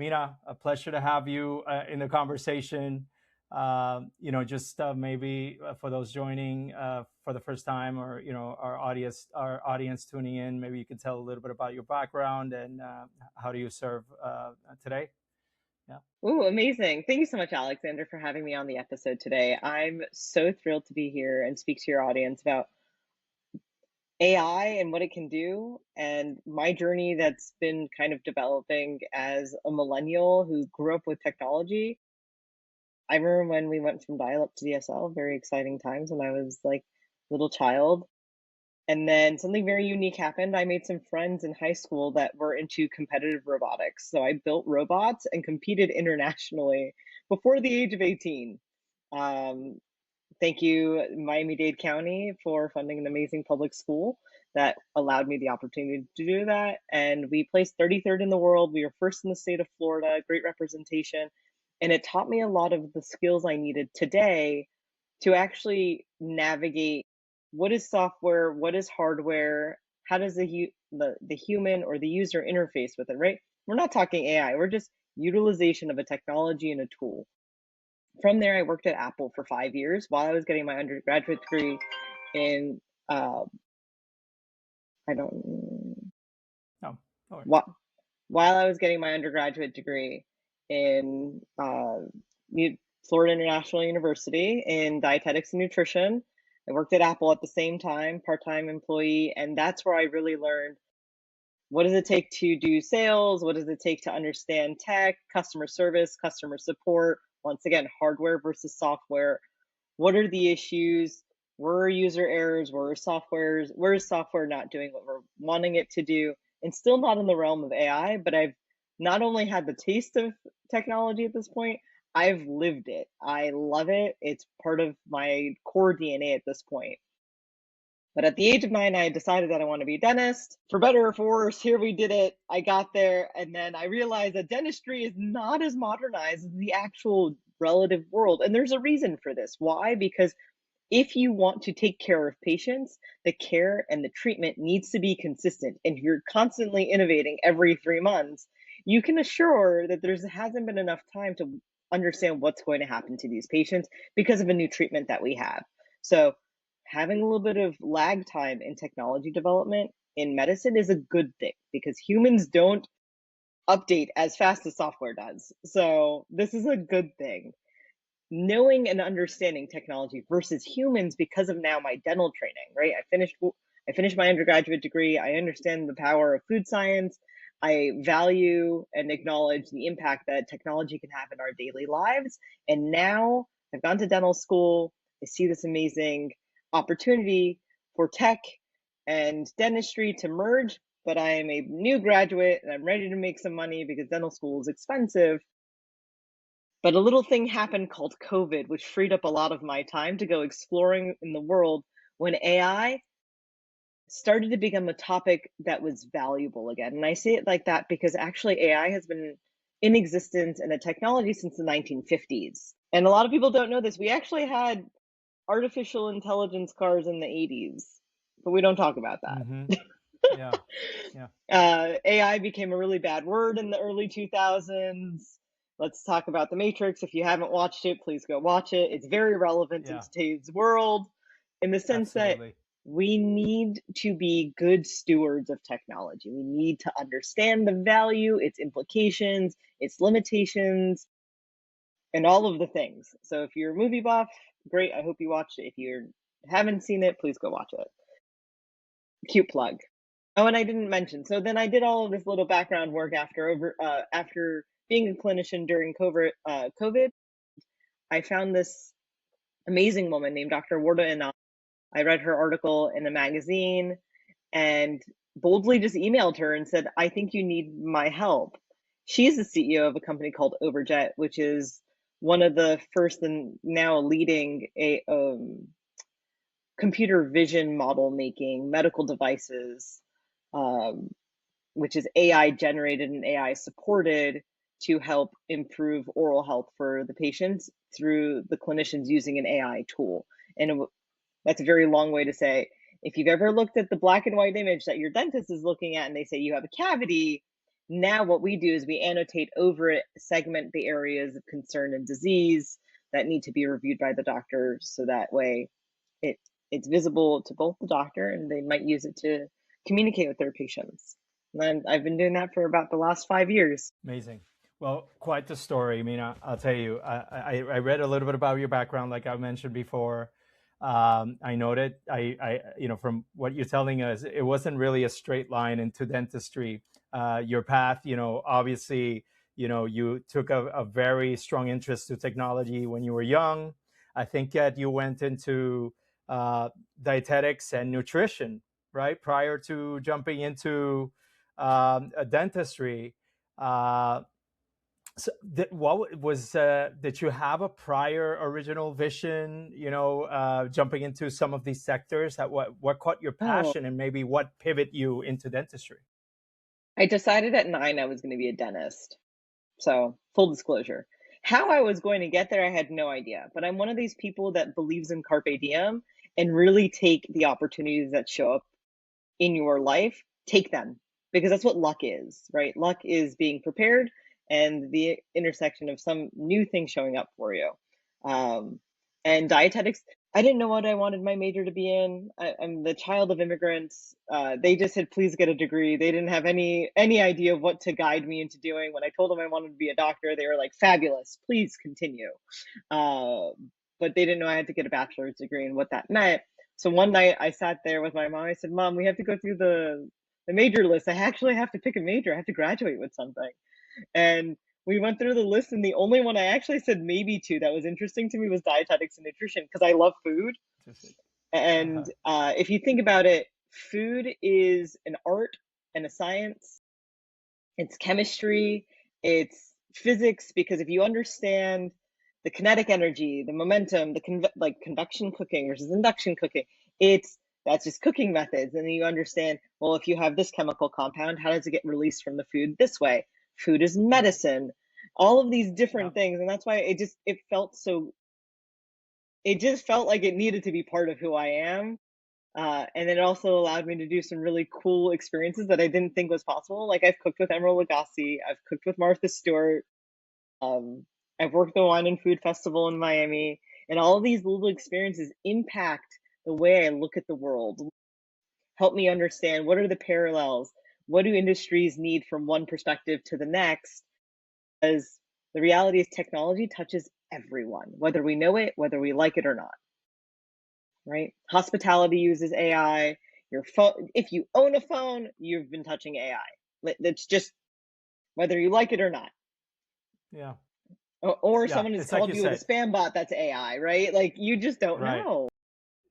Mina, a pleasure to have you in the conversation. Just maybe for those joining for the first time, or our audience tuning in, maybe you could tell a little bit about your background and how do you serve today? Yeah. Ooh, amazing. Thank you so much, Alexander, for having me on the episode today. I'm so thrilled to be here and speak to your audience about AI and what it can do, and my journey that's been kind of developing as a millennial who grew up with technology. I remember when we went from dial-up to DSL, very exciting times when I was like a little child. And then something very unique happened. I made some friends in high school that were into competitive robotics. So I built robots and competed internationally before the age of 18. Um, Thank you, Miami-Dade County, for funding an amazing public school that allowed me the opportunity to do that. And we placed 33rd in the world. We were first in the state of Florida, great representation. And it taught me a lot of the skills I needed today to actually navigate what is software, what is hardware, how does the human or the user interface with it, right? We're not talking AI, we're just utilization of a technology and a tool. From there, I worked at Apple for 5 years while I was getting my undergraduate degree in, I don't, No. Oh, while I was getting my undergraduate degree in Florida International University in dietetics and nutrition. I worked at Apple at the same time, part-time employee, and that's where I really learned what does it take to do sales, what does it take to understand tech, customer service, customer support, once again, hardware versus software. What are the issues? Where are user errors? Where is software not doing what we're wanting it to do? And still not in the realm of AI, but I've not only had the taste of technology at this point, I've lived it. I love it. It's part of my core DNA at this point. But at the age of 9, I decided that I want to be a dentist. For better or for worse, here we did it. I got there, and then I realized that dentistry is not as modernized as the actual relative world. And there's a reason for this. Why? Because if you want to take care of patients, the care and the treatment needs to be consistent. And if you're constantly innovating every 3 months, you can assure that there hasn't been enough time to understand what's going to happen to these patients because of a new treatment that we have. So having a little bit of lag time in technology development in medicine is a good thing because humans don't update as fast as software does. So this is a good thing. Knowing and understanding technology versus humans because of now my dental training, right? I finished my undergraduate degree. I understand the power of food science. I value and acknowledge the impact that technology can have in our daily lives. And now I've gone to dental school. I see this amazing opportunity for tech and dentistry to merge, but I am a new graduate and I'm ready to make some money because dental school is expensive. But a little thing happened called COVID, which freed up a lot of my time to go exploring in the world when AI started to become a topic that was valuable again. And I say it like that because actually AI has been in existence and a technology since the 1950s. And a lot of people don't know this. We actually had artificial intelligence cars in the 80s, but we don't talk about that. mm-hmm. Yeah. Yeah. AI became a really bad word in the early 2000s. Let's talk about The Matrix. If you haven't watched it, please go watch it. It's very relevant in Yeah. today's world in the sense that Absolutely. we need to be good stewards of technology. We need to understand the value, its implications, its limitations, and all of the things. So if you're a movie buff, great. I hope you watched it. If you haven't seen it, please go watch it. Cute plug. Oh, and I didn't mention. So then I did all of this little background work after being a clinician during COVID. I found this amazing woman named Dr. Warda Anand. I read her article in a magazine and boldly just emailed her and said, "I think you need my help." She's the CEO of a company called Overjet, which is one of the first and now leading computer vision model making medical devices, um, which is AI generated and AI supported to help improve oral health for the patients through the clinicians using an AI tool. And that's a very long way to say, if you've ever looked at the black and white image that your dentist is looking at and they say you have a cavity, Now what we do is we annotate over it, segment the areas of concern and disease that need to be reviewed by the doctor, so that way it it's visible to both the doctor, and they might use it to communicate with their patients. And I've been doing that for about the last 5 years. Amazing. Well, quite the story, Mina. I'll tell you. I read a little bit about your background, like I mentioned before. I noted, from what you're telling us, it wasn't really a straight line into dentistry. Your path, obviously, you took a very strong interest to technology when you were young. I think that you went into dietetics and nutrition, right, prior to jumping into dentistry. Uh, what was did you have a prior original vision, jumping into some of these sectors? That what caught your Oh, passion, and maybe what pivot you into dentistry? I decided at 9 I was going to be a dentist. So, full disclosure. How I was going to get there, I had no idea. But I'm one of these people that believes in carpe diem and really take the opportunities that show up in your life, take them, because that's what luck is, right? Luck is being prepared and the intersection of some new thing showing up for you. Um, and dietetics, I didn't know what I wanted my major to be in. I'm the child of immigrants. They just said, please get a degree. They didn't have any idea of what to guide me into doing. When I told them I wanted to be a doctor, they were like, fabulous, please continue. Uh, but they didn't know I had to get a bachelor's degree and what that meant. So one night I sat there with my mom. I said, Mom, we have to go through the major list. I actually have to pick a major. I have to graduate with something. And we went through the list, and the only one I actually said maybe to that was interesting to me was dietetics and nutrition, because I love food. And Uh-huh. if you think about it, food is an art and a science. It's chemistry, it's physics, because if you understand the kinetic energy, the momentum, like convection cooking versus induction cooking, that's just cooking methods. And then you understand, well, if you have this chemical compound, how does it get released from the food this way? Food is medicine, all of these Yeah. different things. And that's why it just felt like it needed to be part of who I am. And it also allowed me to do some really cool experiences that I didn't think was possible. Like, I've cooked with Emeril Lagasse, I've cooked with Martha Stewart, um, I've worked the Wine and Food Festival in Miami, and all of these little experiences impact the way I look at the world, help me understand what are the parallels, what do industries need from one perspective to the next, because the reality is technology touches everyone, whether we know it, whether we like it or not, right? Hospitality uses AI. Your phone, if you own a phone, you've been touching AI. It's just whether you like it or not. Yeah. Or Yeah. someone has It's like called you you with said, a spam bot that's AI, right? Like, you just don't right? know.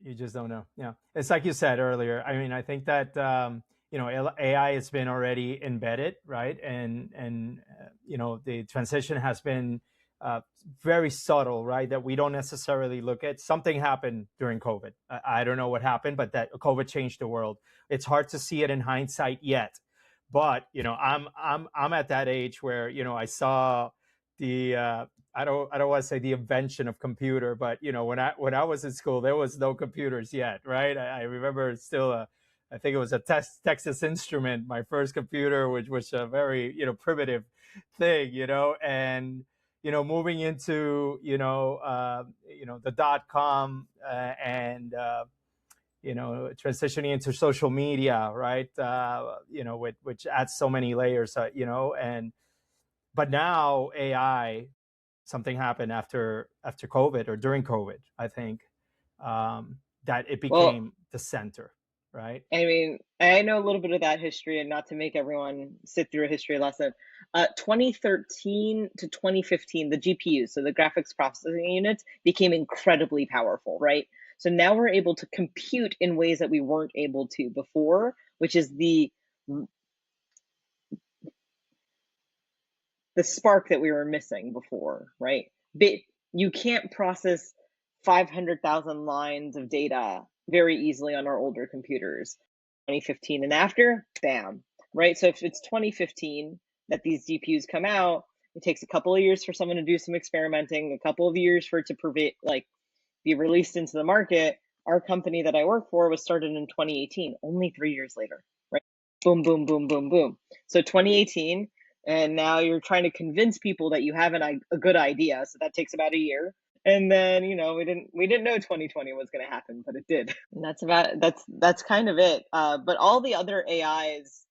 You just don't know. Yeah, it's like you said earlier. I mean, I think that AI has been already embedded, right? And the transition has been uh, very subtle, right? That we don't necessarily look at. Something happened during COVID. I don't know what happened, but that COVID changed the world. It's hard to see it in hindsight yet, but I'm at that age where I saw the I don't want to say the invention of computer, but when I was in school, there was no computers yet, right? I remember still I think it was a Texas Instrument, my first computer, which was a very primitive thing, and moving into the .com and transitioning into social media, right? Which adds so many layers, and but now AI, something happened after COVID or during COVID, I think, that it Well, became the center, right? I mean, I know a little bit of that history, and not to make everyone sit through a history lesson. 2013 to 2015, the GPUs, so the graphics processing units, became incredibly powerful, right? So now we're able to compute in ways that we weren't able to before, which is the spark that we were missing before, right? But you can't process 500,000 lines of data very easily on our older computers. 2015 and after, bam, right? So if it's 2015 that these GPUs come out, it takes a couple of years for someone to do some experimenting, a couple of years for it to be released into the market. Our company that I work for was started in 2018, only 3 years later, right? Boom, boom, boom, boom, boom. So 2018, And now you're trying to convince people that you have a good idea. So that takes about a year. And then, we didn't know 2020 was going to happen, but it did. And that's kind of it. But all the other AIs,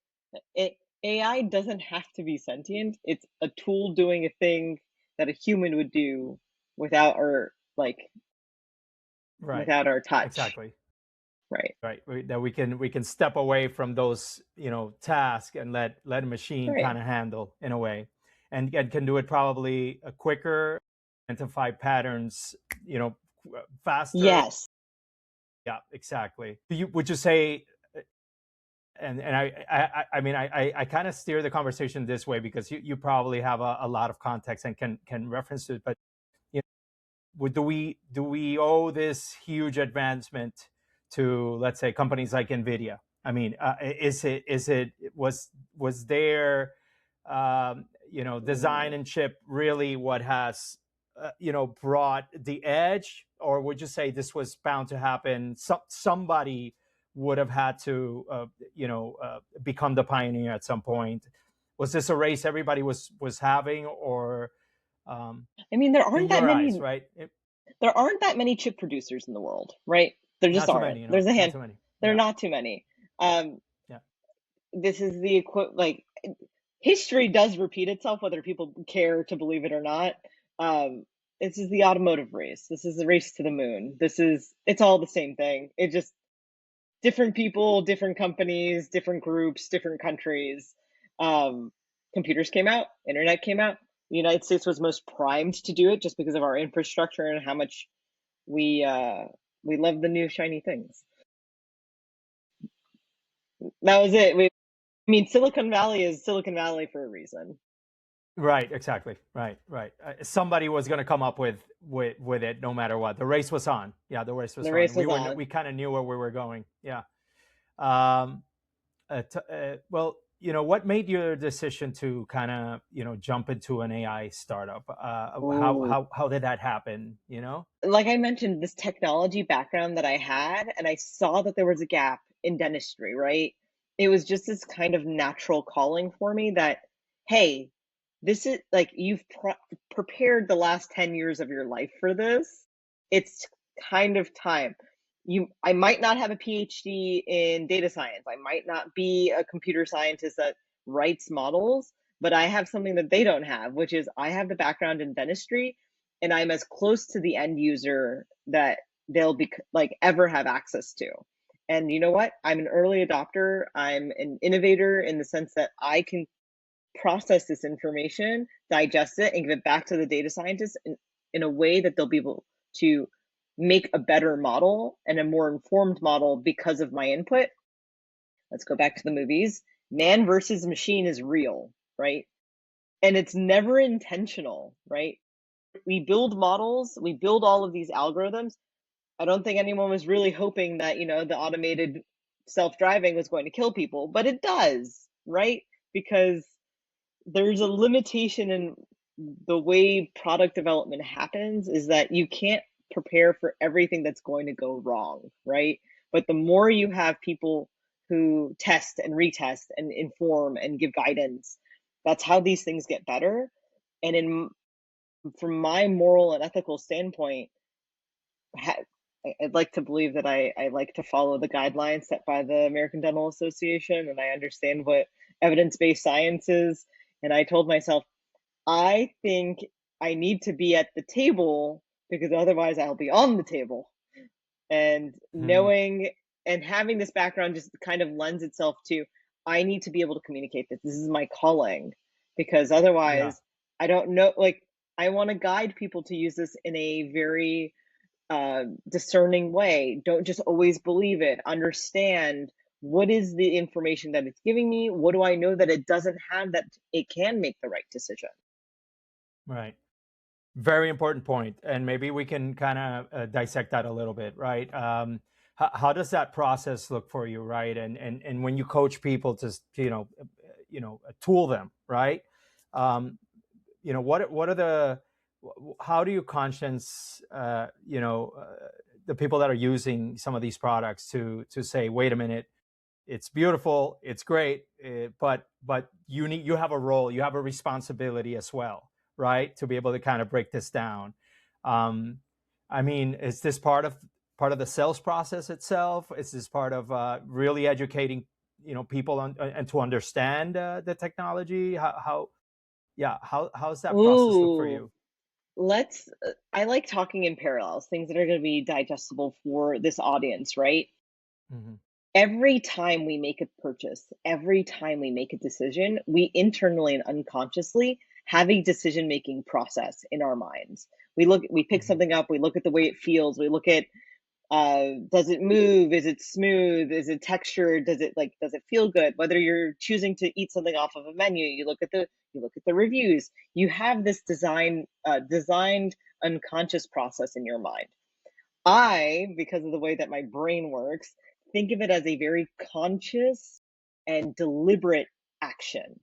AI doesn't have to be sentient. It's a tool doing a thing that a human would do without our Right. without our touch. Exactly. Right. Right. That we can step away from those, tasks and let a machine Right. kind of handle in a way, and can do it probably quicker, identify patterns, faster. Yes. Yeah, exactly. Would you say, and I mean, I kind of steer the conversation this way because you probably have a lot of context and can reference it, but do we owe this huge advancement to, let's say, companies like Nvidia? I mean, was their design and chip really what has brought the edge, or would you say this was bound to happen? Somebody would have had to become the pioneer at some point. Was this a race everybody was having, or I mean, there in aren't that your eyes, many right? there aren't that many chip producers in the world, right? There just Not too aren't. many, There's a not hand. too many. There are Yeah, not too many. Um, yeah, this is the history does repeat itself, whether people care to believe it or not. This is the automotive race. This is the race to the moon. It's all the same thing. It just different people, different companies, different groups, different countries. Um, Computers came out, internet came out. The United States was most primed to do it just because of our infrastructure and how much we love the new shiny things. That was it. I mean, Silicon Valley is Silicon Valley for a reason. right, exactly, right. Somebody was going to come up with it, no matter what. The race was on. Yeah, the race was The on. race was on. We kind of knew where we were going. Yeah. Um, well, what made your decision to kind of jump into an AI startup? Ooh. How did that happen? Like I mentioned, this technology background that I had, and I saw that there was a gap in dentistry, right? It was just this kind of natural calling for me that, hey, this is like you've prepared the last 10 years of your life for this. It's kind of time. I might not have a PhD in data science. I might not be a computer scientist that writes models, but I have something that they don't have, which is I have the background in dentistry and I'm as close to the end user that they'll be ever have access to. And you know what? I'm an early adopter. I'm an innovator in the sense that I can process this information, digest it, and give it back to the data scientists in a way that they'll be able to make a better model and a more informed model because of my input. Let's go back to the movies. Man versus machine is real, right? And it's never intentional, right? We build models, we build all of these algorithms. I don't think anyone was really hoping that, the automated self-driving was going to kill people, but it does, right? Because there's a limitation in the way product development happens is that you can't prepare for everything that's going to go wrong, right? But the more you have people who test and retest and inform and give guidance, that's how these things get better. And from my moral and ethical standpoint, I'd like to believe that I like to follow the guidelines set by the American Dental Association, and I understand what evidence-based science is. And I told myself, I think I need to be at the table because otherwise I'll be on the table. And Hmm. knowing and having this background just kind of lends itself to I need to be able to communicate this. This is my calling because Yeah. otherwise I don't know. I want to guide people to use this in a very discerning way. Don't just always believe it. Understand what is the information that it's giving me. What do I know that it doesn't have that it can make the right decision? Right. Very important point, and maybe we can kind of dissect that a little bit, right? How does that process look for you, right? And when you coach people to tool them, right? What are the how do you conscience the people that are using some of these products to say, wait a minute, it's beautiful, it's great, but you have a role, you have a responsibility as well, right, to be able to kind of break this down. um, I mean, is this part of the sales process itself? Is this part of really educating, people and to understand the technology? How's that process look for Ooh, you? I like talking in parallels, things that are going to be digestible for this audience, right? Hmm. Every time we make a purchase, every time we make a decision, we internally and unconsciously have a decision making process in our minds. We pick Hmm. something up, we look at the way it feels, we look at does it move, is it smooth, is it textured, does it feel good? Whether you're choosing to eat something off of a menu, you look at the reviews. You have this designed unconscious process in your mind. Because of the way that my brain works, think of it as a very conscious and deliberate action.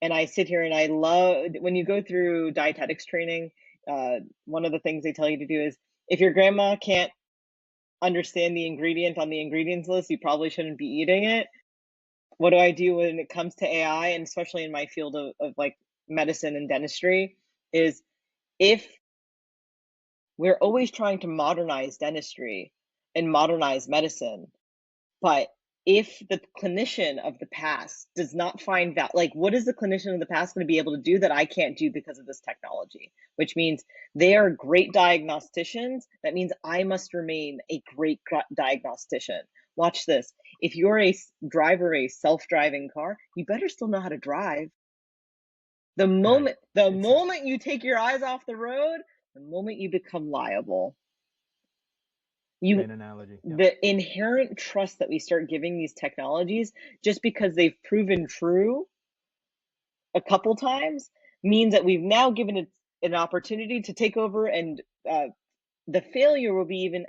And I sit here and I love when you go through dietetics training. One of the things they tell you to do is, if your grandma can't understand the ingredient on the ingredients list, you probably shouldn't be eating it. What do I do when it comes to AI, and especially in my field of like medicine and dentistry, is if we're always trying to modernize dentistry and modernize medicine, but if the clinician of the past does not find that, like, what is the clinician of the past going to be able to do that I can't do because of this technology? Which means they are great diagnosticians. That means I must remain a great diagnostician. Watch this. If you're a driver, a self-driving car, you better still know how to drive. The Right. moment, the It's a moment you take your eyes off the road, the moment you become liable. You great analogy. Yeah. The inherent trust that we start giving these technologies just because they've proven true a couple times means that we've now given it an opportunity to take over, and the failure will be even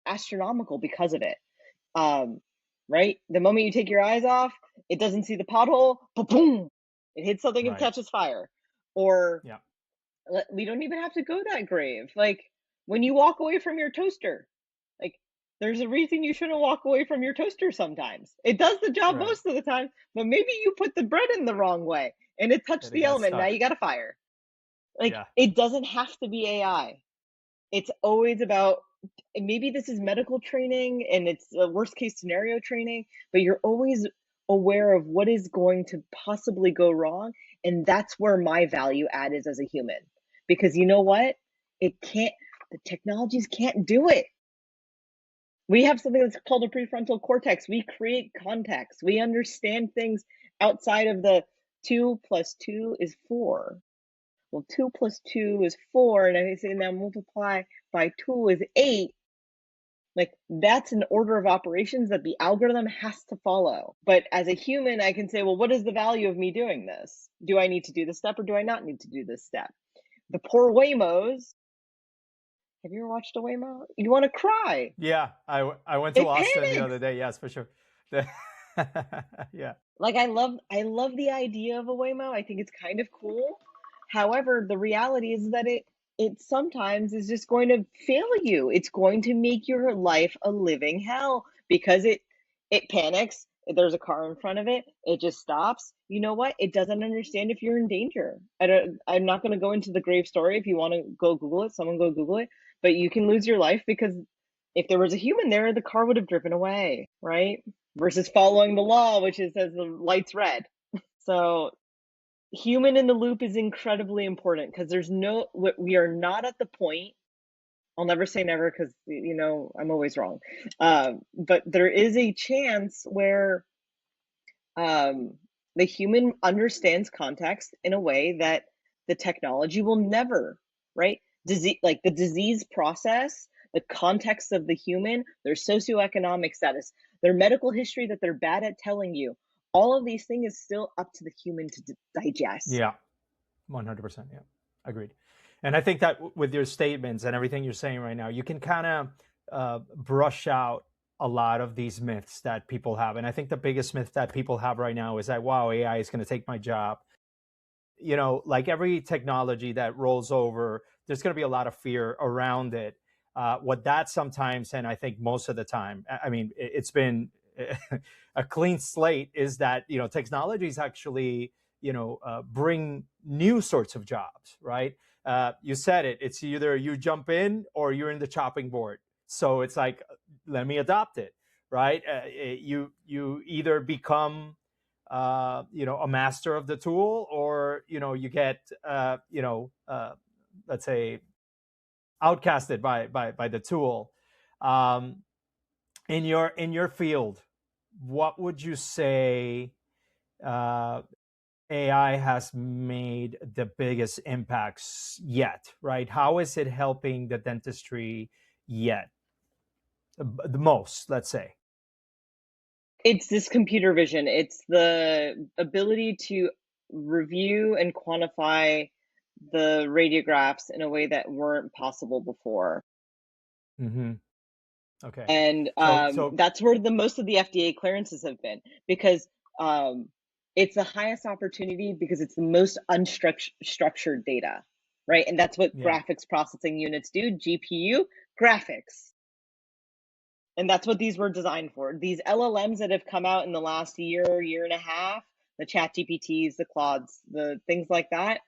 astronomical because of it. Right? The moment you take your eyes off, it doesn't see the pothole, boom, it hits something and Right. catches fire. Or Yeah. we don't even have to go that grave. Like when you walk away from your toaster, like there's a reason you shouldn't walk away from your toaster sometimes. It does the job Right. most of the time, but maybe you put the bread in the wrong way and it touched That it the got element. Now stuck. you got to fire. Like Yeah. it doesn't have to be AI. It's always about, maybe this is medical training and it's a worst case scenario training, but you're always aware of what is going to possibly go wrong. And that's where my value add is as a human. Because you know what? It can't, the technologies can't do it. We have something that's called a prefrontal cortex. We create context. We understand things outside of the 2 plus 2 is 4. Well, 2 plus 2 is 4, and I say now multiply by 2 is 8. Like that's an order of operations that the algorithm has to follow. But as a human, I can say, well, what is the value of me doing this? Do I need to do this step or do I not need to do this step? The poor Waymos. Have you ever watched a Waymo? You want to cry. Yeah. I went to It Austin the panics. other day. Yes, for sure. Yeah. Like I love the idea of a Waymo. I think it's kind of cool. However, the reality is that it sometimes is just going to fail you. It's going to make your life a living hell because it panics. There's a car in front of it. It just stops. You know what? It doesn't understand if you're in danger. I'm not going to go into the grave story. If you want to go Google it, someone go Google it. But you can lose your life because if there was a human there, the car would have driven away, right? Versus following the law, which is says the light's red. So human in the loop is incredibly important because we are not at the point. I'll never say never because I'm always wrong. But there is a chance where um, the human understands context in a way that the technology will never, right? Like the disease process, the context of the human, their socioeconomic status, their medical history that they're bad at telling you, all of these things is still up to the human to digest. Yeah. 100%. Yeah. Agreed. And I think that with your statements and everything you're saying right now, you can kind of brush out a lot of these myths that people have. And I think the biggest myth that people have right now is that, wow, AI is going to take my job. Like every technology that rolls over, there's going to be a lot of fear around it. What that sometimes, and I think most of the time, I mean, it's been a clean slate is that, technologies actually, bring new sorts of jobs, right? You said it. It's either you jump in or you're in the chopping board. So it's like, let me adopt it, right? You either become, a master of the tool, or you get, let's say, outcasted by the tool. Um, in your field, what would you say uh, AI has made the biggest impacts yet, right? How is it helping the dentistry yet? The most, let's say. It's this computer vision. It's the ability to review and quantify the radiographs in a way that weren't possible before. Mm-hmm. Okay. And So that's where the most of the FDA clearances have been, because um, it's the highest opportunity because it's the most unstructured data, right? And that's what yeah. graphics processing units do, GPU, graphics. And that's what these were designed for. These LLMs that have come out in the last year, year and a half, the chat GPTs, the Claudes, the things like that,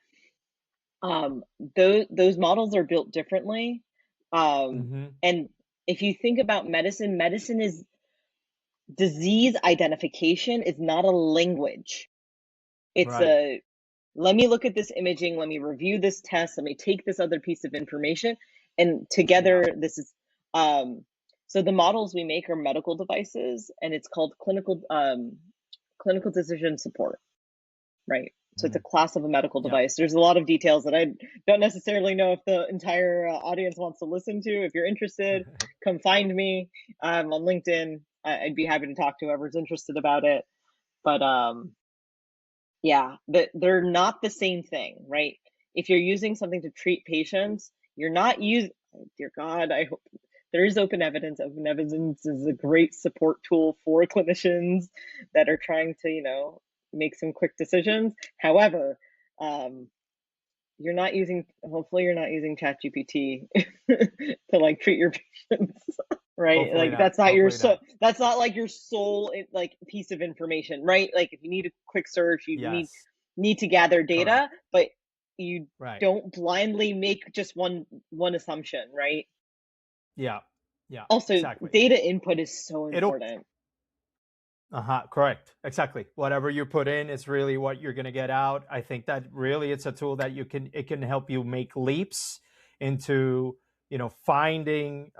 those models are built differently. Mm-hmm. And if you think about medicine, medicine is disease identification is not a language. It's Right. a, let me look at this imaging, let me review this test, let me take this other piece of information, and Yeah. together this is so the models we make are medical devices, and it's called clinical decision support, right? So it's a Mm-hmm. class of a medical Yeah. device. There's a lot of details that I don't necessarily know if the entire audience wants to listen to. If you're interested, come find me on LinkedIn. I'd be happy to talk to whoever's interested about it. But yeah, they're not the same thing, right? If you're using something to treat patients, you're not using, oh, dear God, I hope there is open evidence. Open evidence is a great support tool for clinicians that are trying to, make some quick decisions. However, um, you're not using, hopefully you're not using ChatGPT to like treat your patients, right? Hopefully Like not. Hopefully not. that's not like your sole like piece of information, right? Like if you need a quick search, you Yes. need to gather Correct. data, but you Right. don't blindly make just one assumption, right? Yeah. Yeah. Also, Exactly. data input is so It'll important. Correct. Exactly. Whatever you put in is really what you're going to get out. I think that really it's a tool that it can help you make leaps into, finding,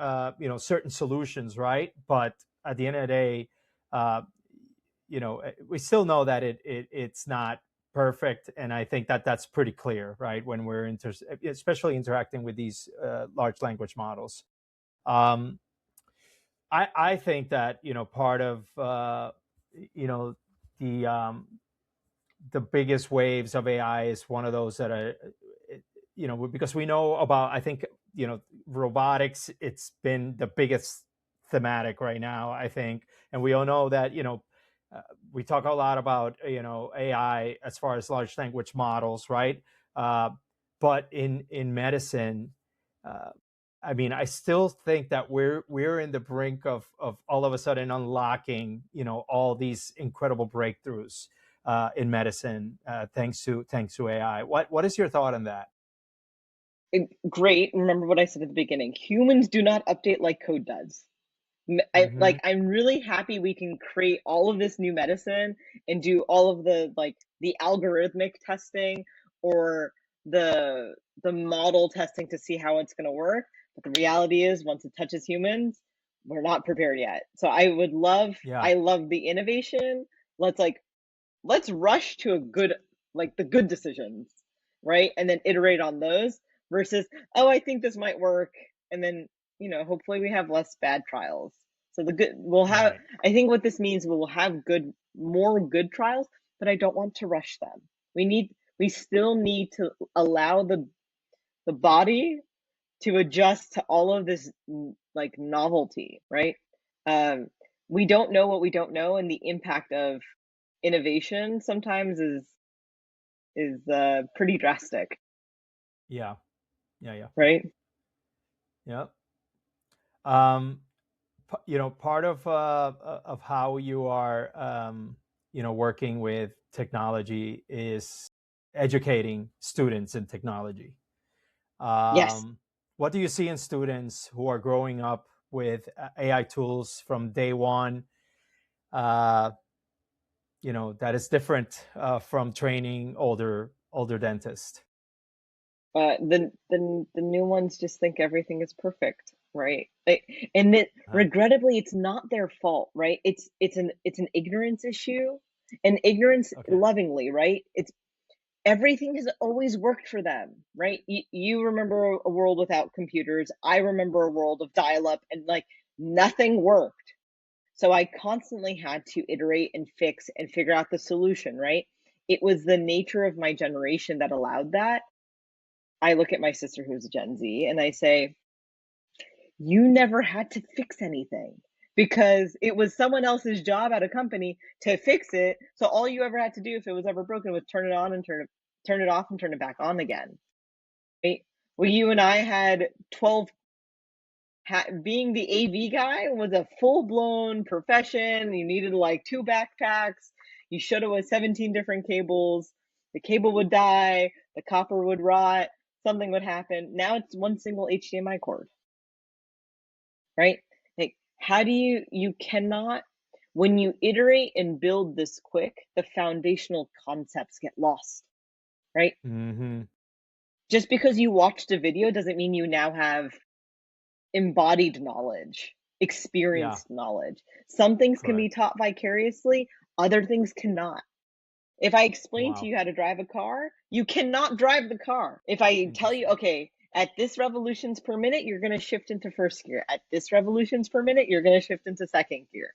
certain solutions, right? But at the end of the day, uh, we still know that it's not perfect. And I think that that's pretty clear, right? When we're especially interacting with these large language models. Um, I think that, part of, you know the the biggest waves of AI is one of those that are, because we know about, I think, robotics. It's been the biggest thematic right now, I think, and we all know that, uh, we talk a lot about, AI as far as large language models, right? Uh, but in medicine, uh, I mean, I still think that we're in the brink of all of a sudden unlocking, all these incredible breakthroughs in medicine, thanks to AI. What is your thought on that? Great. Remember what I said at the beginning. Humans do not update like code does. Mm-hmm. I'm really happy we can create all of this new medicine and do all of the like the algorithmic testing or the model testing to see how it's going to work. But the reality is, once it touches humans, we're not prepared yet. So Yeah. I love the innovation. Let's rush to a good, like the good decisions, right? And then iterate on those versus, oh, I think this might work. And then, hopefully we have less bad trials. So the good, we'll have, Right. I think what this means, we will have more good trials, but I don't want to rush them. We still need to allow the body to adjust to all of this like novelty, right? Um, we don't know what we don't know, and the impact of innovation sometimes is pretty drastic, Yeah. Yeah. Yeah. right? Yeah. Um, part of how you are, working with technology is educating students in technology. Yes. Um, what do you see in students who are growing up with AI tools from day one? Uh, that is different from training older dentists. The new ones just think everything is perfect, right? And that Uh, regrettably, it's not their fault, right? It's an ignorance issue, and ignorance okay. lovingly, right? It's everything has always worked for them, right? You remember a world without computers. I remember a world of dial-up, and like nothing worked. So I constantly had to iterate and fix and figure out the solution, right? It was the nature of my generation that allowed that. I look at my sister who's a Gen Z and I say, you never had to fix anything because it was someone else's job at a company to fix it. So all you ever had to do if it was ever broken was turn it on and turn it off and turn it back on again. Right? Well, you and I had 12 being the AV guy was a full-blown profession. You needed like 2 backpacks. You should have with 17 different cables. The cable would die, the copper would rot, something would happen. Now it's one single HDMI cord, right? Like, how do you cannot, when you iterate and build this quick, the foundational concepts get lost, right? Mm-hmm. Just because you watched a video doesn't mean you now have embodied knowledge, Yeah. experienced knowledge. Some things can be Correct. taught vicariously, other things cannot. If I explain to Wow. you how to drive a car, you cannot drive the car. If I tell you, Interesting. okay, at this revolutions per minute, you're going to shift into first gear. At this revolutions per minute, you're going to shift into second gear.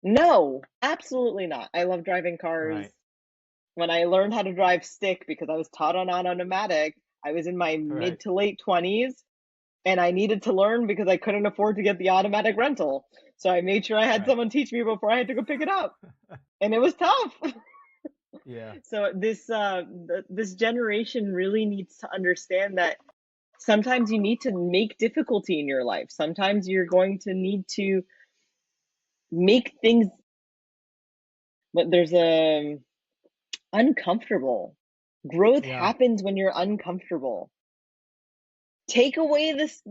No, absolutely not. I love driving cars. Right. When I learned how to drive stick because I was taught on automatic, I was in my mid Right. to late 20s and I needed to learn because I couldn't afford to get the automatic rental. So I made sure I had Right. someone teach me before I had to go pick it up. And it was tough. Yeah. So this generation really needs to understand that sometimes you need to make difficulty in your life. Sometimes you're going to need to make things, but there's a uncomfortable. Growth Yeah. happens when you're uncomfortable. Take away this,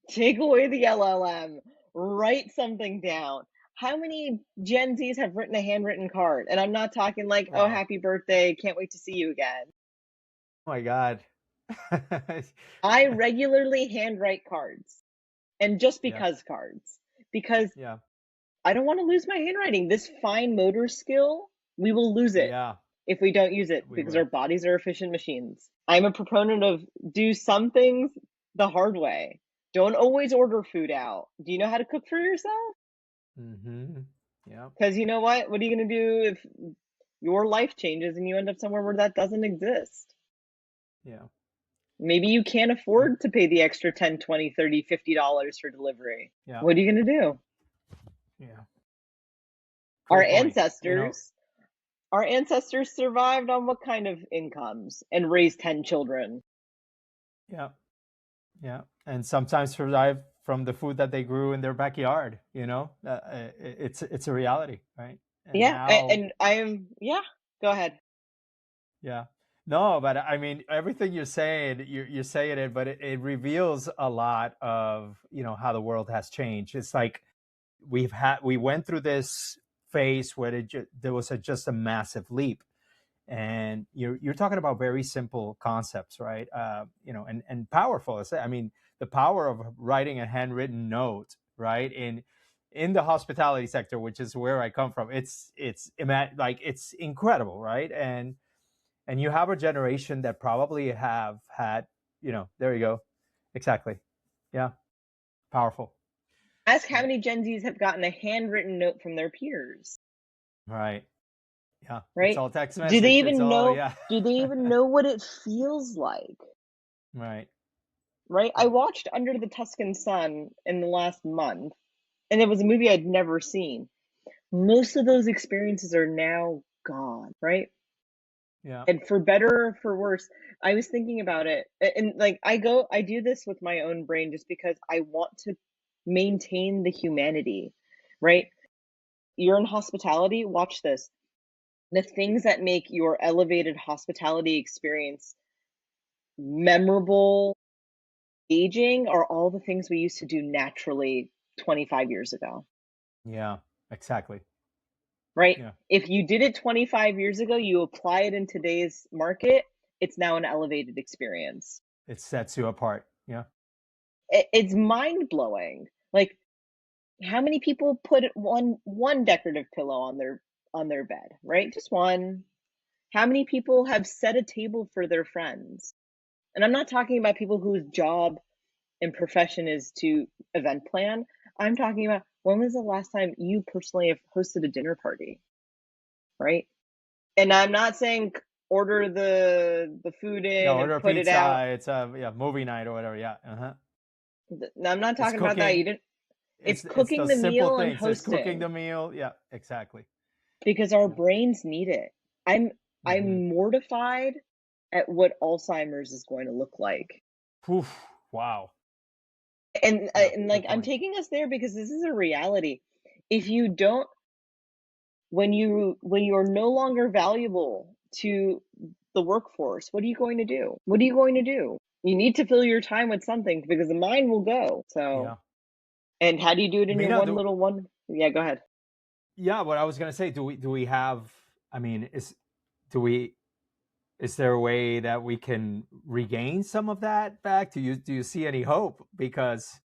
take away the LLM, write something down. How many Gen Zs have written a handwritten card? And I'm not talking like, oh, Wow. happy birthday, can't wait to see you again. Oh my God. I regularly handwrite cards and just Yeah. because cards, because Yeah. I don't want to lose my handwriting. This fine motor skill, we will lose it Yeah. if we don't use it We because our will. bodies are efficient machines. I'm a proponent of do some things the hard way. Don't always order food out. Do you know how to cook for yourself? Mm-hmm. Yeah. Because you know what? What are you going to do if your life changes and you end up somewhere where that doesn't exist? Yeah. Maybe you can't And afford to pay the extra 10, 20, 30, $50 for delivery. yeah. What are you going to do? Yeah. Our Great point. ancestors, our ancestors survived on what kind of incomes and raised 10 children? Yeah. Yeah. And sometimes survive from the food that they grew in their backyard, it's a reality, right? And Yeah, now, and I am, yeah, go ahead. yeah. No, but I mean, everything you're saying, you're saying it, but it reveals a lot of, how the world has changed. It's like we went through this phase where there was just a massive leap. And you're talking about very simple concepts, right? And powerful. I mean, the power of writing a handwritten note, right? In the hospitality sector, which is where I come from, like it's incredible, right? And you have a generation that probably have had, there you go, exactly, yeah, powerful, Ask how right, many Gen Zs have gotten a handwritten note from their peers, right, yeah. It's right? all text Do they message. It's even all, know, yeah. do they even know what it feels like? Right. Right? I Yeah. watched Under the Tuscan Sun in the last month, and it was a movie I'd never seen. Most of those experiences are now gone, right? Yeah. And for better or for worse, I was thinking about it, and like I do this with my own brain just because I want to maintain the humanity, right? You're in hospitality, watch this. The things that make your elevated hospitality experience memorable, engaging are all the things we used to do naturally 25 years ago, Yeah, exactly. right? Yeah, If you did it 25 years ago, you apply it in today's market, it's now an elevated experience. it sets you apart. Yeah. It's mind blowing. Like, how many people put one decorative pillow on their bed, right? Just one. How many people have set a table for their friends? And I'm not talking about people whose job and profession is to event plan. I'm talking about, when was the last time you personally have hosted a dinner party, right? And I'm not saying order the food Yeah, in and order put it out. pizza. It's a movie night or whatever. Yeah. Uh-huh. No, I'm not It's talking about that. You cooking. didn't. It's It's cooking those the simple meal and things. It's cooking hosting the meal. Yeah, exactly. because our Yeah. brains need it. I'm Mm-hmm. I'm mortified at what Alzheimer's is going to look like. Oof, wow. And Yeah, like, good I'm point. taking us there because this is a reality. If you don't, when you're no longer valuable to the workforce, what are you going to do? What are you going to do? You need to fill your time with something because the mind will go. So, Yeah. and how do you do it in your Mina, one little one? Yeah, go ahead. yeah, what I was gonna say, do we have, I mean, do we is there a way that we can regain some of that back? Do you see any hope? Because,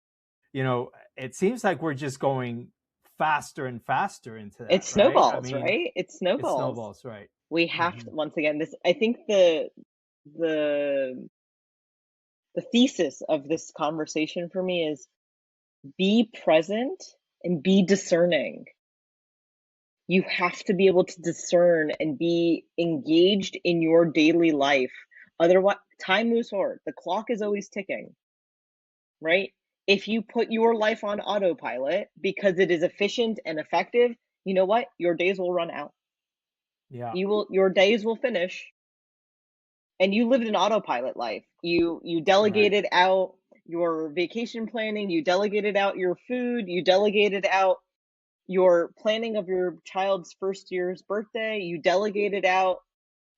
it seems like we're just going faster and faster into It that, right? I snowballs, mean, right? It it snowballs. snowballs, right? We have Hmm. to, once again, this, I think the the thesis of this conversation for me is be present and be discerning. You have to be able to discern and be engaged in your daily life. Otherwise, time moves forward. The clock is always ticking, right? If you put your life on autopilot because it is efficient and effective, you know what? Your days will run out. Yeah, Your days will finish, and you lived an autopilot life. You right. delegated out your vacation planning, you delegated out your food, you delegated out your planning of your child's first year's birthday, you delegated out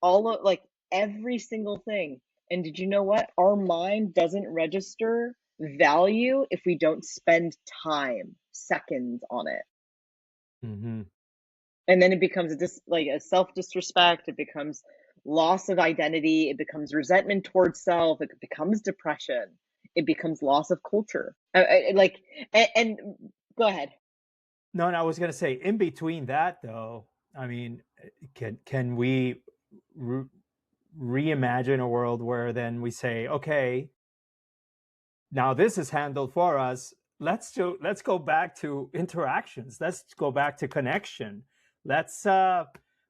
all of, like, every single thing. And did you know what? Our mind doesn't register value if we don't spend time, seconds on it. Hmm. And then it becomes like a self disrespect, it becomes loss of identity, it becomes resentment towards self, it becomes depression, it becomes loss of culture. Like, and go ahead. No, I was gonna say, in between that though, I mean, can we re- reimagine a world where then we say, okay, now this is handled for us. Let's go back to interactions. Let's go back to connection. Let's uh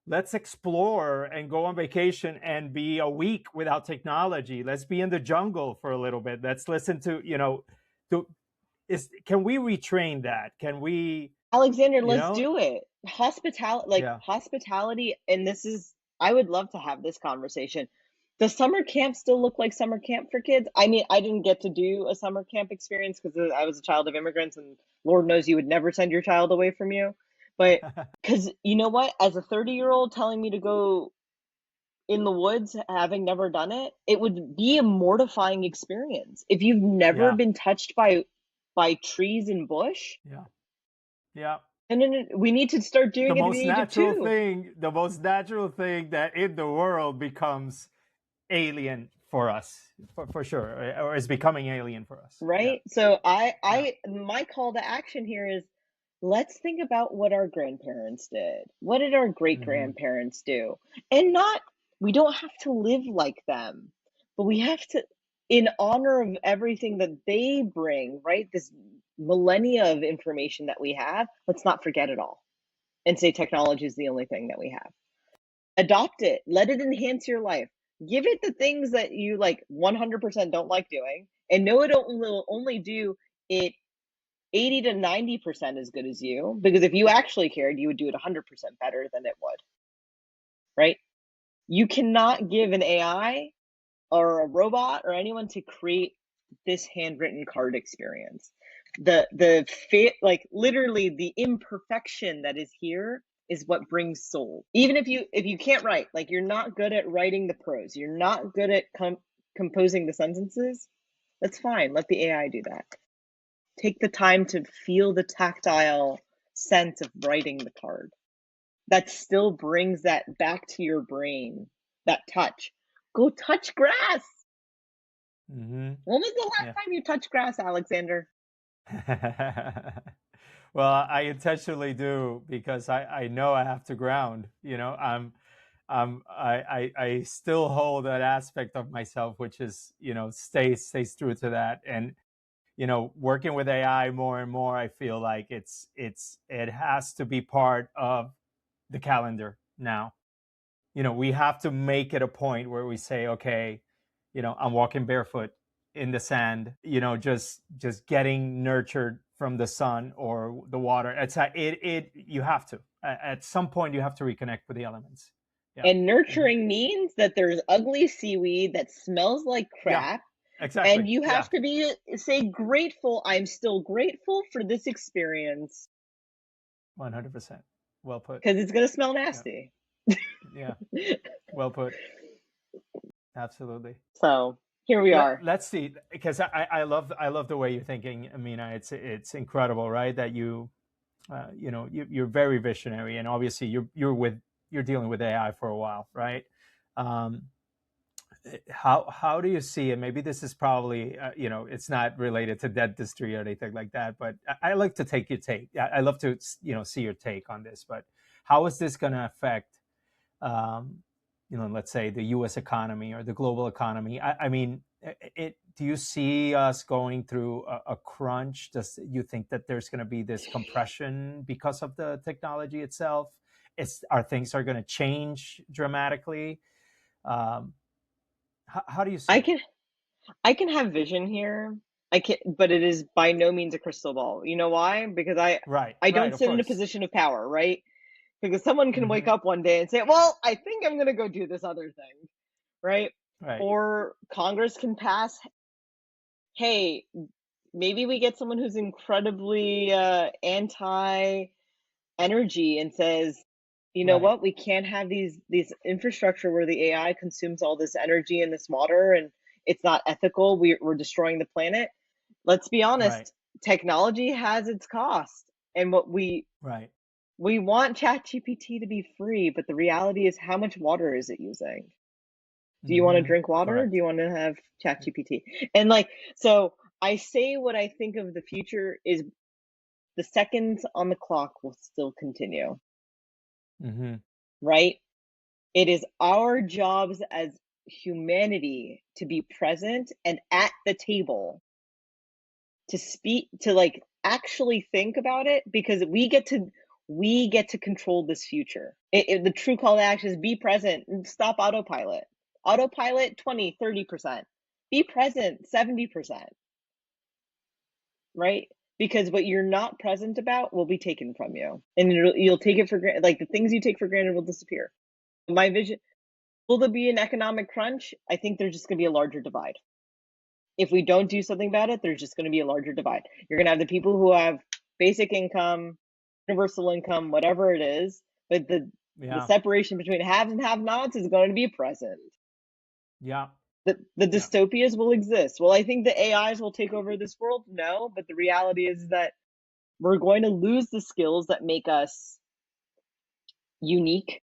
let's explore and go on vacation and be a week without technology. Let's be in the jungle for a little bit. Let's listen to, to is can we retrain that? Can we, Alexander, you let's know? do it. Yeah. Hospitality, and this is, I would love to have this conversation. Does summer camp still look like summer camp for kids? I mean, I didn't get to do a summer camp experience because I was a child of immigrants, and Lord knows you would never send your child away from you. But because you know what, as a 30-year-old telling me to go in the woods, having never done it, it would be a mortifying experience. If you've never Yeah. been touched by trees and bush, Yeah. Yeah. and then we need to start The doing it at most the age of natural 2, thing, the most natural thing that in the world becomes alien for us, for sure, or is becoming alien for us. Yeah. right? So Yeah. my call to action here is, let's think about what our grandparents did. What did our great Hmm. grandparents do? And not, we don't have to live like them, but we have to, in honor of everything that they bring, right? This millennia of information that we have, let's not forget it all and say technology is the only thing that we have. Adopt it, let it enhance your life. Give it the things that you like 100% don't like doing, and know it will only do it 80 to 90% as good as you, because if you actually cared, you would do it 100% better than it would, right? You cannot give an AI or a robot or anyone to create this handwritten card experience. like literally the imperfection that is here is what brings soul. Even if you can't write, like you're not good at writing the prose, you're not good at composing the sentences, that's fine. Let the AI do that. Take the time to feel the tactile sense of writing the card. That still brings that back to your brain, that touch. Go touch grass. Mm-hmm. When was the last Yeah. time you touched grass, Alexander? Well, I intentionally do because I know I have to ground. I still hold that aspect of myself, which is stays true to that. And working with AI more and more, I feel like it has to be part of the calendar now. We have to make it a point where we say, okay, I'm walking barefoot in the sand, just getting nurtured from the sun or the water. You have to, at some point, you have to reconnect with the elements. Yeah. And Mm-hmm. nurturing means that there's ugly seaweed that smells like Yeah, crap. exactly. And you Yeah. have to say grateful. I'm still grateful for this experience 100%. Well put. because it's going to smell Yeah. nasty. Yeah. Well put. Absolutely. So here we are. Let's see, because I love the way you're thinking, Mina. It's incredible, right? That you're very visionary, and obviously you're dealing with AI for a while, right? Um, how do you see it? Maybe this is probably it's not related to dentistry or anything like that, but I like to take your take. I love to see your take on this. But how is this going to affect um, let's say the U.S. economy or the global economy? I mean, do you see us going through a crunch? Does you think that there's going to be this compression because of the technology itself? Are things going to change dramatically? Um, how do you see I it? can I can have vision here. I can, but it is by no means a crystal ball. You know why? Because Right, I right, don't of sit in a course. position of power, right? Because someone can wake Hmm. up one day and say, "Well, I think I'm going to go do this other thing," right? Right, Or Congress can pass, "Hey, maybe we get someone who's incredibly anti energy and says, you know right, what, we can't have these infrastructure where the AI consumes all this energy and this water and it's not ethical. We're destroying the planet." Let's be right, honest, technology has its cost. And what right. we want ChatGPT to be free, but the reality is how much water is it using? Do you want to Hmm. drink water? Do Correct. you want to have ChatGPT? And like, so I say what I think of the future is the seconds on the clock will still continue, Hmm. right? It is our jobs as humanity to be present and at the table to speak, to like actually think about it, because we get to control this future. The true call to action is be present and stop autopilot. Autopilot 20-30%, be present 70%, right? Because what you're not present about will be taken from you, and you'll take it for granted. Like the things you take for granted will disappear. My vision, will there be an economic crunch? I think there's just going to be a larger divide. If we don't do something about it, there's just going to be a larger divide. You're going to have the people who have basic income, universal income, whatever it is, but the Yeah, separation between haves and have-nots is going to be present. yeah, The yeah. dystopias will exist. Well, I think the AIs will take over this world. No, but the reality is that we're going to lose the skills that make us unique.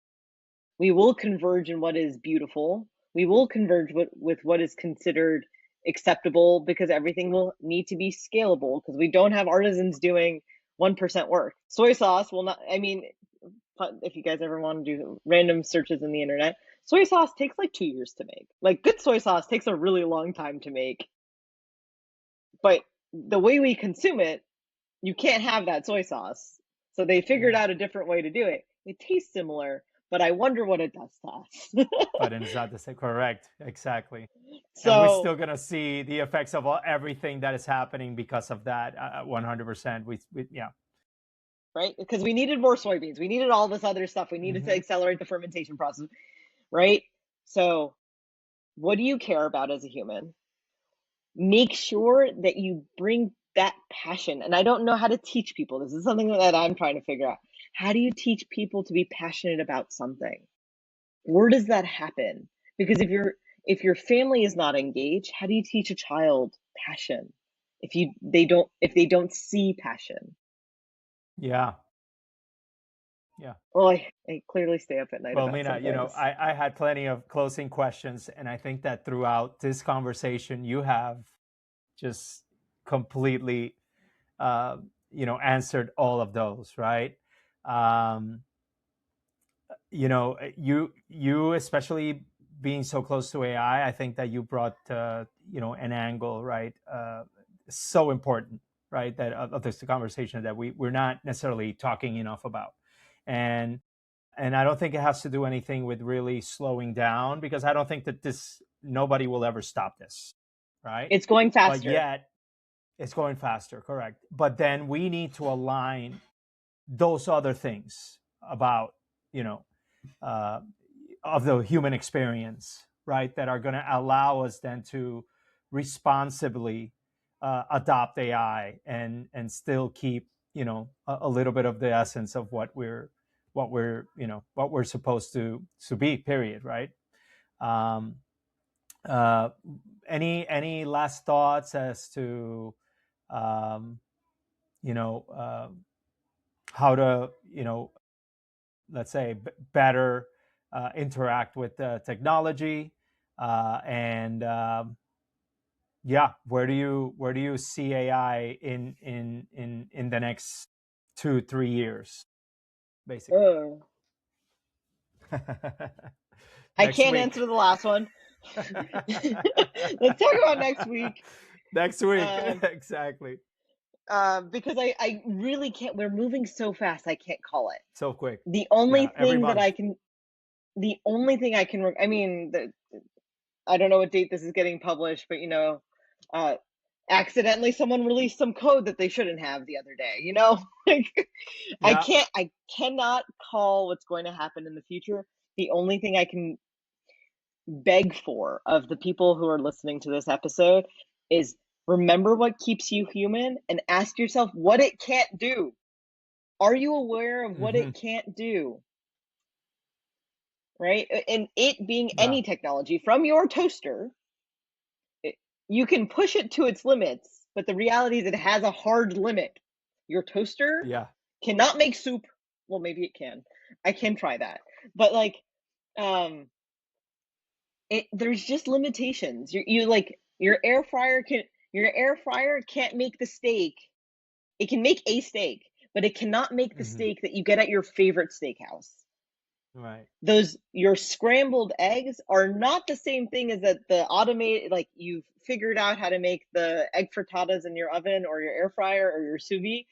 We will converge in what is beautiful. We will converge with what is considered acceptable, because everything will need to be scalable, because we don't have artisans doing 1% work. Soy sauce will not, I mean, if you guys ever want to do random searches in the internet, soy sauce takes like 2 years to make. Like good soy sauce takes a really long time to make. But the way we consume it, you can't have that soy sauce. So they figured Yeah. out a different way to do it. It tastes similar, but I wonder what it does to us. But it's not the same. Correct. Exactly. And we're So, still gonna see the effects of everything that is happening because of that. 100%. Yeah. right? Because we needed more soybeans. We needed all this other stuff. We needed to Hmm. accelerate the fermentation process, right? So, what do you care about as a human? Make sure that you bring that passion. And I don't know how to teach people. This is something that I'm trying to figure out. How do you teach people to be passionate about something? Where does that happen? Because if your family is not engaged, how do you teach a child passion if they don't see passion? Yeah. Yeah. Well, I clearly stay up at night Well, about Mina, some things. I had plenty of closing questions, and I think that throughout this conversation, you have just completely, uh, answered all of those, right? Um, you especially being so close to AI, I think that you brought, an angle, right? So important, right? That of this conversation that we're not necessarily talking enough about, and I don't think it has to do anything with really slowing down, because I don't think that nobody will ever stop this, right? It's going But faster. yet it's going faster, correct? But then we need to align those other things about, you know, uh, of the human experience, right? That are going to allow us then to responsibly adopt AI and still keep, a little bit of the essence of what we're supposed to be. Period. Right. Um, uh, any last thoughts as to um, you know uh, how to, let's say, better interact with technology, and yeah, where do you see AI in the next 2-3 years, basically? Oh, I Next can't week. answer the last one. Let's talk about next week. Next week. Um, Exactly. because I really can't. We're moving so fast. I can't call it. So quick. The only Yeah, every thing that month. I can, the only thing I can, I mean, I don't know what date this is getting published, but uh, accidentally someone released some code that they shouldn't have the other day. Like Yeah. I cannot call what's going to happen in the future. The only thing I can beg for of the people who are listening to this episode is remember what keeps you human and ask yourself what it can't do. Are you aware of what Hmm. it can't do? Right? And it being Yeah. any technology from your toaster, it, you can push it to its limits, but the reality is it has a hard limit. Your toaster Yeah. cannot make soup. Well, maybe it can. I can try that. But like um there's just limitations. You like your air fryer can't make the steak. It can make a steak, but it cannot make the Hmm. steak that you get at your favorite steakhouse. Right. Those your scrambled eggs are not the same thing as that the automated, like you've figured out how to make the egg frittatas in your oven or your air fryer or your sous vide.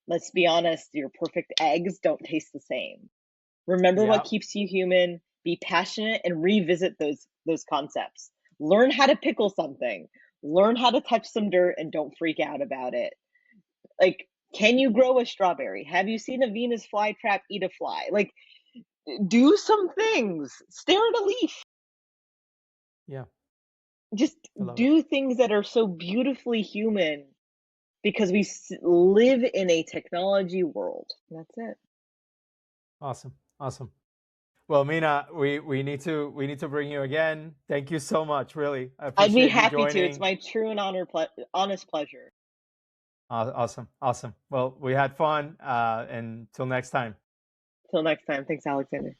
Let's be honest, your perfect eggs don't taste the same. Remember what Yeah. keeps you human, be passionate and revisit those concepts. Learn how to pickle something. Learn how to touch some dirt and don't freak out about it. Like, can you grow a strawberry? Have you seen a Venus flytrap eat a fly? Like, do some things. Stare at a leaf. Yeah. Just I love it. do things that are so beautifully human because we live in a technology world. That's it. Awesome. Awesome. Well, Mina, we need to bring you again. Thank you so much. Really, I I'd be appreciate you happy to. It's joining. my true and honest pleasure. Awesome. Awesome. Well, we had fun. And till next time. Till next time. Thanks, Alexander.